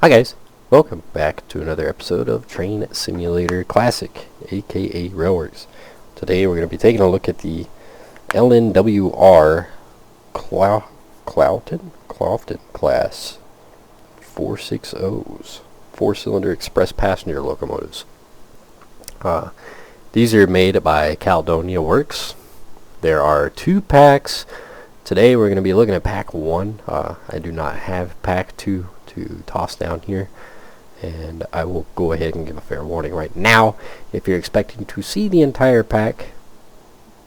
Hi guys, welcome back to another episode of Train Simulator Classic, aka Railworks. Today we're going to be taking a look at the LNWR Claughton class 460s, 4-cylinder express passenger locomotives. These are made by Caledonia Works. There are 2 packs. Today we're going to be looking at pack 1. I do not have pack 2 to toss down here, and I will go ahead and give a fair warning right now. If you're expecting to see the entire pack,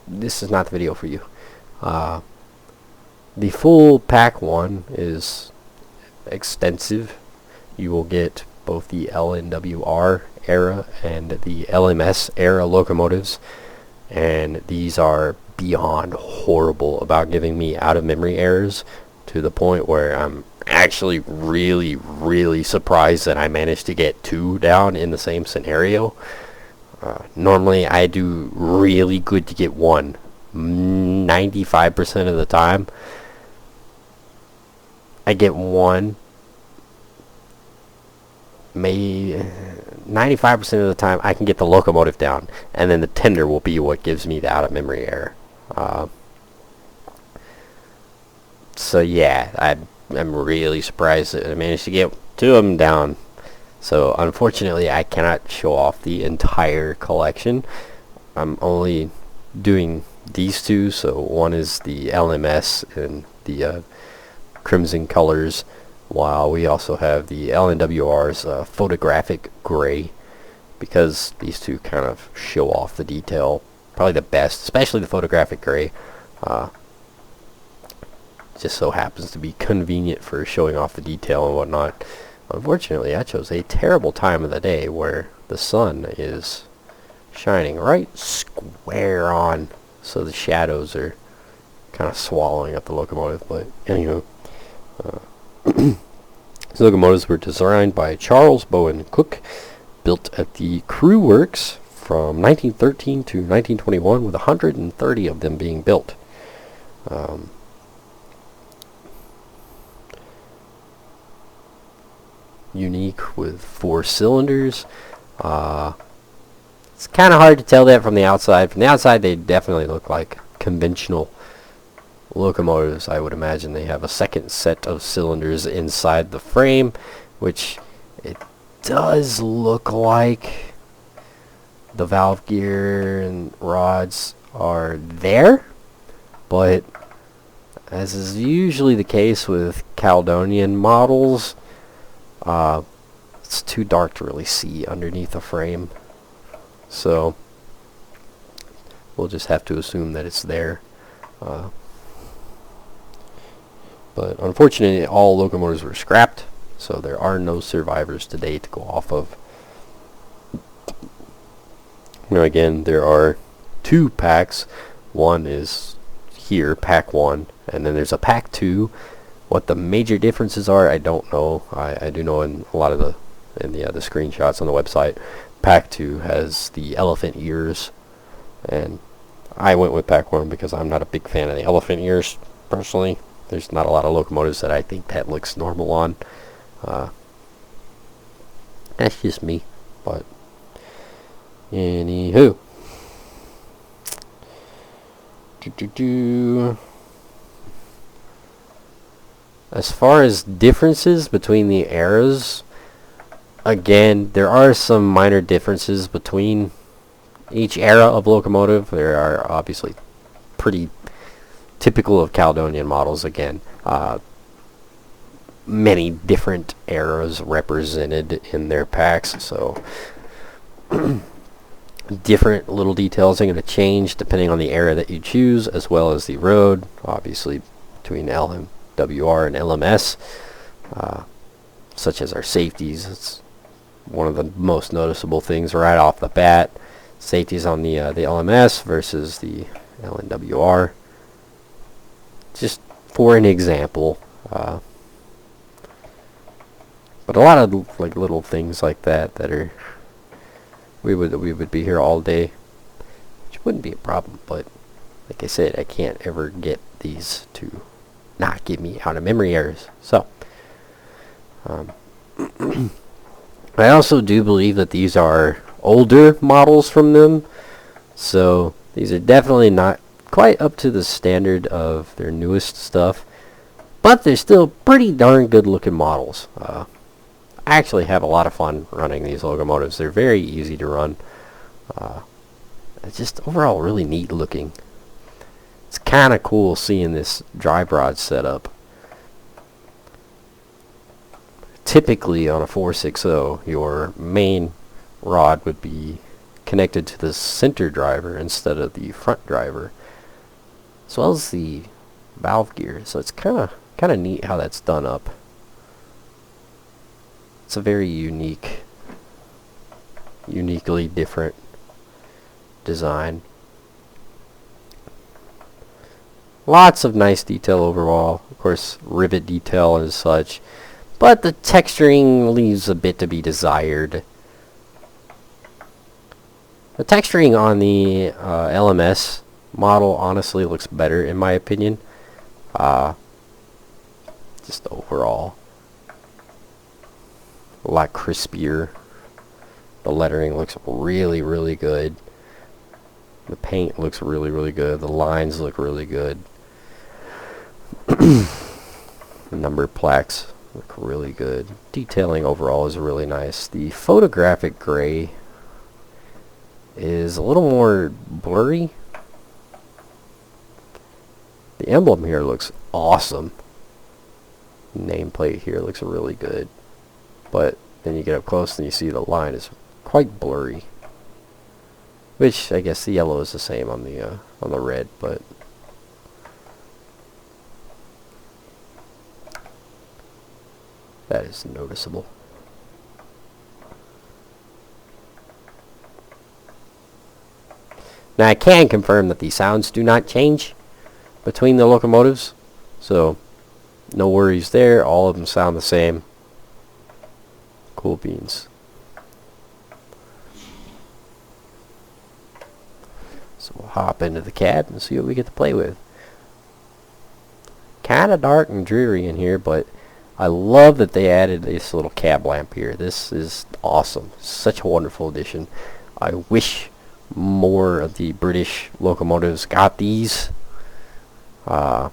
this is not the video for you. The full pack 1 is extensive. You will get both the LNWR era and the LMS era locomotives, and these are beyond horrible about giving me out of memory errors, to the point where I'm actually really surprised that I managed to get 2 down in the same scenario. Normally I do really good to get 1 95% of the time. I get 1, maybe 95% of the time I can get the locomotive down, and then the tender will be what gives me the out of memory error. So yeah, I'm really surprised that I managed to get 2 of them down. So unfortunately I cannot show off the entire collection. I'm only doing these 2. So one is the LMS and the crimson colors, while we also have the LNWR's photographic gray, because these 2 kind of show off the detail probably the best, especially the photographic gray. Just so happens to be convenient for showing off the detail and whatnot. Unfortunately, I chose a terrible time of the day where the sun is shining right square on, so the shadows are kind of swallowing up the locomotive. But anywho, these locomotives were designed by Charles Bowen Cook, built at the Crew Works from 1913 to 1921, with 130 of them being built. Unique with 4 cylinders. It's kind of hard to tell that from the outside. From the outside, they definitely look like conventional locomotives. I would imagine they have a second set of cylinders inside the frame, which it does look like the valve gear and rods are there, but as is usually the case with Caledonian models, it's too dark to really see underneath the frame, so we'll just have to assume that it's there. But unfortunately, all locomotives were scrapped, so there are no survivors today to go off of. Now again, there are 2 packs. One is here, pack 1, and then there's a pack 2. What the major differences are, I don't know. I do know in a lot of the screenshots on the website, pack 2 has the elephant ears, and I went with pack 1 because I'm not a big fan of the elephant ears personally. There's not a lot of locomotives that I think that looks normal on. That's just me, but anywho. As far as differences between the eras, again, there are some minor differences between each era of locomotive. There are obviously pretty typical of Caledonian models. Again, many different eras represented in their packs, so different little details are going to change depending on the era that you choose, as well as the road, obviously between LNWR and LMS, such as our safeties. It's one of the most noticeable things right off the bat. Safeties on the LMS versus the LNWR. Just for an example, but a lot of like little things like that are we would be here all day, which wouldn't be a problem. But like I said, I can't ever get these to not give me out of memory errors. So I also do believe that these are older models from them, so these are definitely not quite up to the standard of their newest stuff, but they're still pretty darn good looking models. I actually have a lot of fun running these locomotives. They're very easy to run. It's just overall really neat looking. It's kind of cool seeing this drive rod setup. Typically on a 460, your main rod would be connected to the center driver instead of the front driver, as well as the valve gear. So it's kind of neat how that's done up. It's a very uniquely different design. Lots of nice detail overall. Of course, rivet detail and such. But the texturing leaves a bit to be desired. The texturing on the LMS model honestly looks better in my opinion. Just overall a lot crispier. The lettering looks really, really good. The paint looks really, really good. The lines look really good. The number plaques look really good. Detailing overall is really nice. The photographic gray is a little more blurry. The emblem here looks awesome. Nameplate here looks really good. But then you get up close and you see the line is quite blurry. Which I guess the yellow is the same on the red, but that is noticeable. Now I can confirm that the sounds do not change between the locomotives, so no worries there. All of them sound the same. Cool beans. So we'll hop into the cab and see what we get to play with. Kind of dark and dreary in here, but I love that they added this little cab lamp here. This is awesome. Such a wonderful addition. I wish more of the British locomotives got these. Because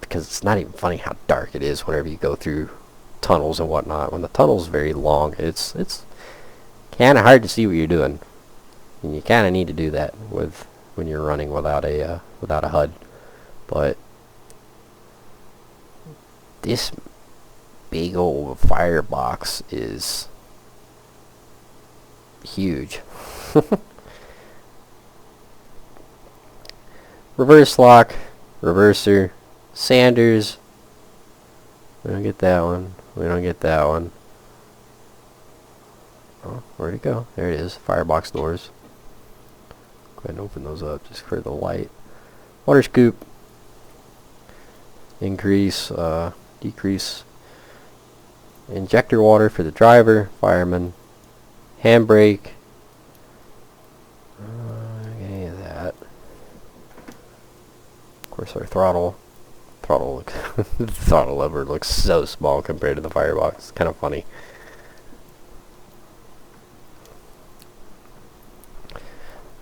it's not even funny how dark it is whenever you go through tunnels and whatnot. When the tunnel's very long, it's kind of hard to see what you're doing. And you kind of need to do that when you're running without a HUD. But this big old firebox is huge. Reverse lock, reverser, Sanders. We don't get that one. We don't get that one. Oh, where'd it go? There it is. Firebox doors. Go ahead and open those up just for the light. Water scoop. Increase, decrease. Injector water for the driver, fireman. Handbrake. Any of that. Of course, our throttle looks the throttle lever looks so small compared to the firebox. It's kind of funny.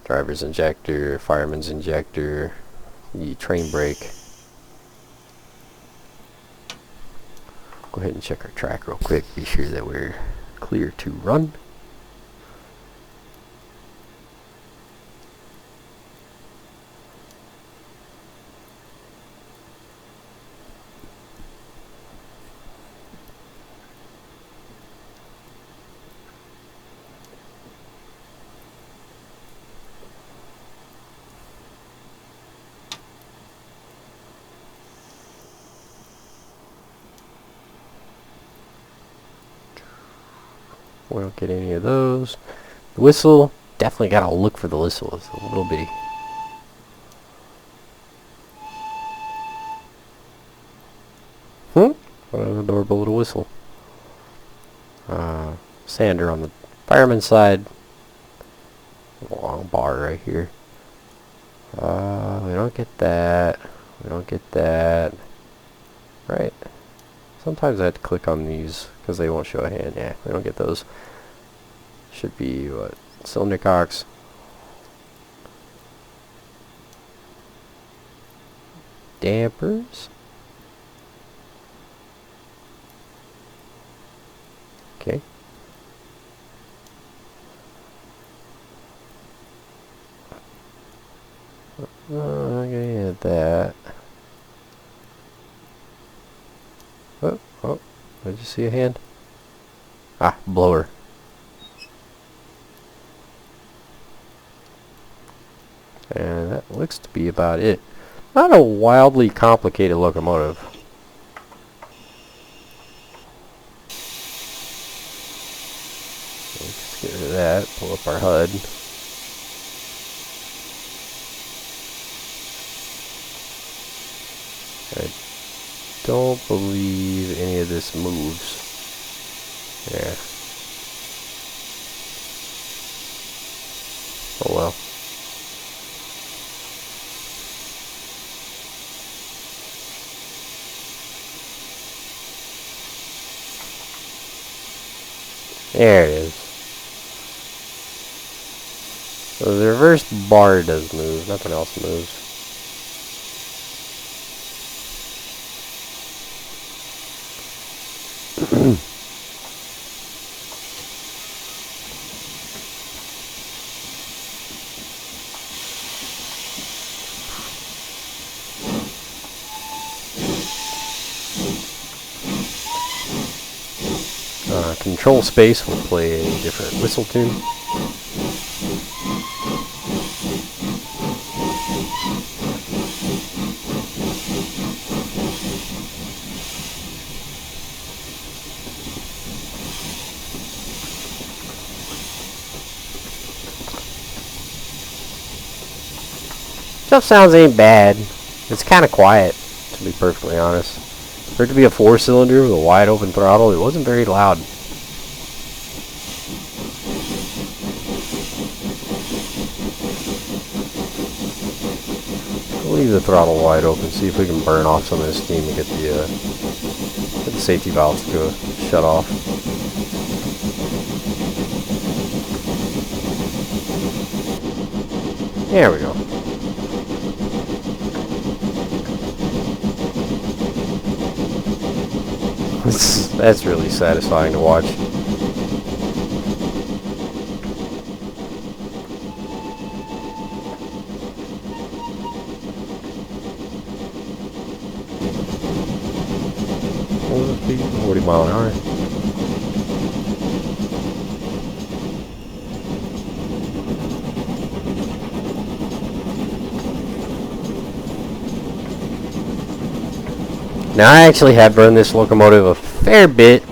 Driver's injector, fireman's injector, the train brake. Go ahead and check our track real quick. Be sure that we're clear to run. We don't get any of those. The whistle, definitely gotta look for the whistle. It's a little bitty. What an adorable little whistle. Sander on the fireman's side. Long bar right here. We don't get that. We don't get that. Right. sometimes I have to click on these because they won't show a hand. Yeah, we don't get those. Should be what? Cylinder cocks. Dampers. Okay. I'm gonna add that. Oh, did you see a hand? Ah, blower. And that looks to be about it. Not a wildly complicated locomotive. Let's get rid of that, pull up our HUD. I don't believe any of this moves. Yeah. Oh well. There it is. So the reverse bar does move, nothing else moves. Control space will play a different whistle tune. Stuff sounds ain't bad. It's kind of quiet, to be perfectly honest. For it to be a 4-cylinder with a wide open throttle, it wasn't very loud. We'll leave the throttle wide open, see if we can burn off some of this steam and get the safety valves to go shut off. There we go. That's really satisfying to watch. What was the speed? 40 mile an hour. Now I actually have run this locomotive a fair bit.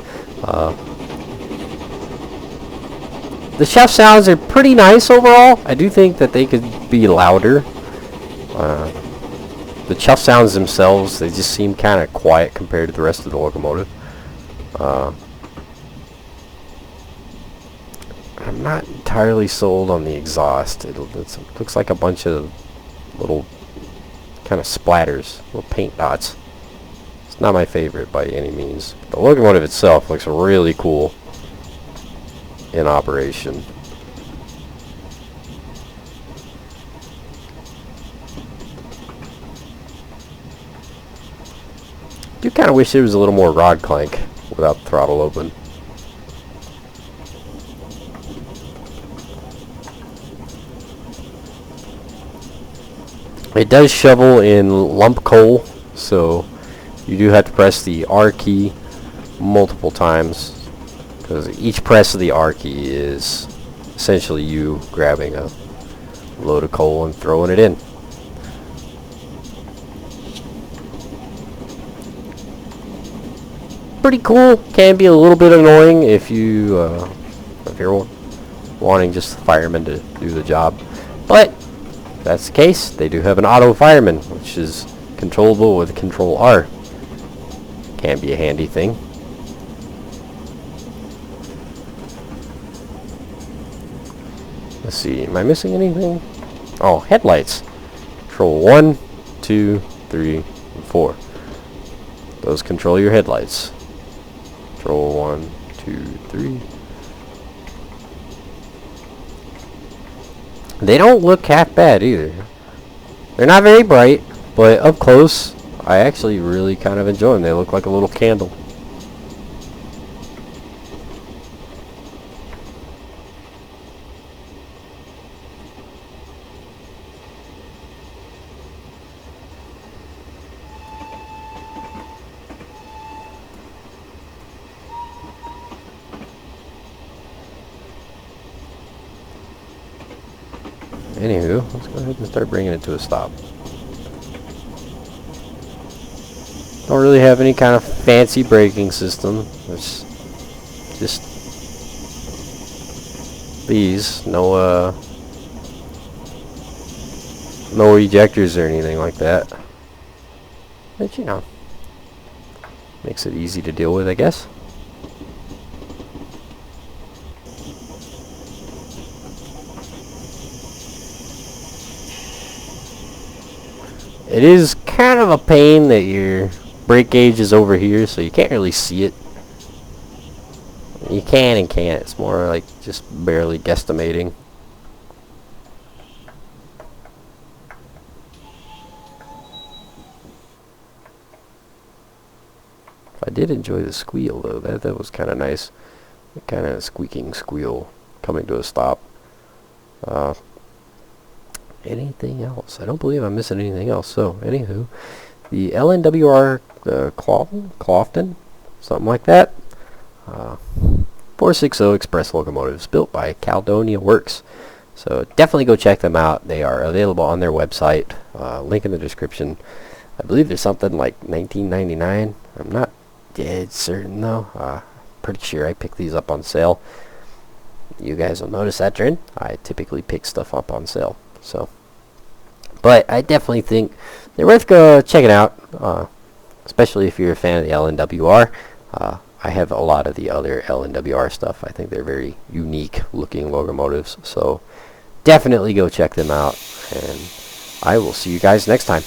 The chef sounds are pretty nice overall. I do think that they could be louder. The chuff sounds themselves, they just seem kind of quiet compared to the rest of the locomotive. I'm not entirely sold on the exhaust. It looks like a bunch of little kind of splatters, little paint dots. It's not my favorite by any means. The locomotive itself looks really cool in operation. I do kind of wish there was a little more rod clank without the throttle open. It does shovel in lump coal, so you do have to press the R key multiple times, because each press of the R key is essentially you grabbing a load of coal and throwing it in. Pretty cool. Can be a little bit annoying if you're wanting just the fireman to do the job, but if that's the case, they do have an auto fireman, which is controllable with Control R. Can be a handy thing. Let's see, am I missing anything? Oh, headlights. Control 1, 2, 3, and 4. Those control your headlights. Control 1, 2, 3. They don't look half bad either. They're not very bright, but up close, I actually really kind of enjoy them. They look like a little candle. Anywho, let's go ahead and start bringing it to a stop. Don't really have any kind of fancy braking system. It's just these. No ejectors or anything like that. But you know, makes it easy to deal with, I guess. It is kind of a pain that your brake gauge is over here, so you can't really see it. You can and can't. It's more like just barely guesstimating. I did enjoy the squeal though. That was kind of nice. Kind of squeaking squeal coming to a stop. Anything else? I don't believe I'm missing anything else. So, anywho, the LNWR Claughton, something like that. 460 express locomotives built by Caledonia Works. So definitely go check them out. They are available on their website. Link in the description. I believe there's something like $19.99. I'm not dead certain though. Pretty sure I picked these up on sale. You guys will notice that trend. I typically pick stuff up on sale. So, but I definitely think they're worth checking out, especially if you're a fan of the LNWR. I have a lot of the other LNWR stuff. I think they're very unique looking locomotives. So definitely go check them out. And I will see you guys next time.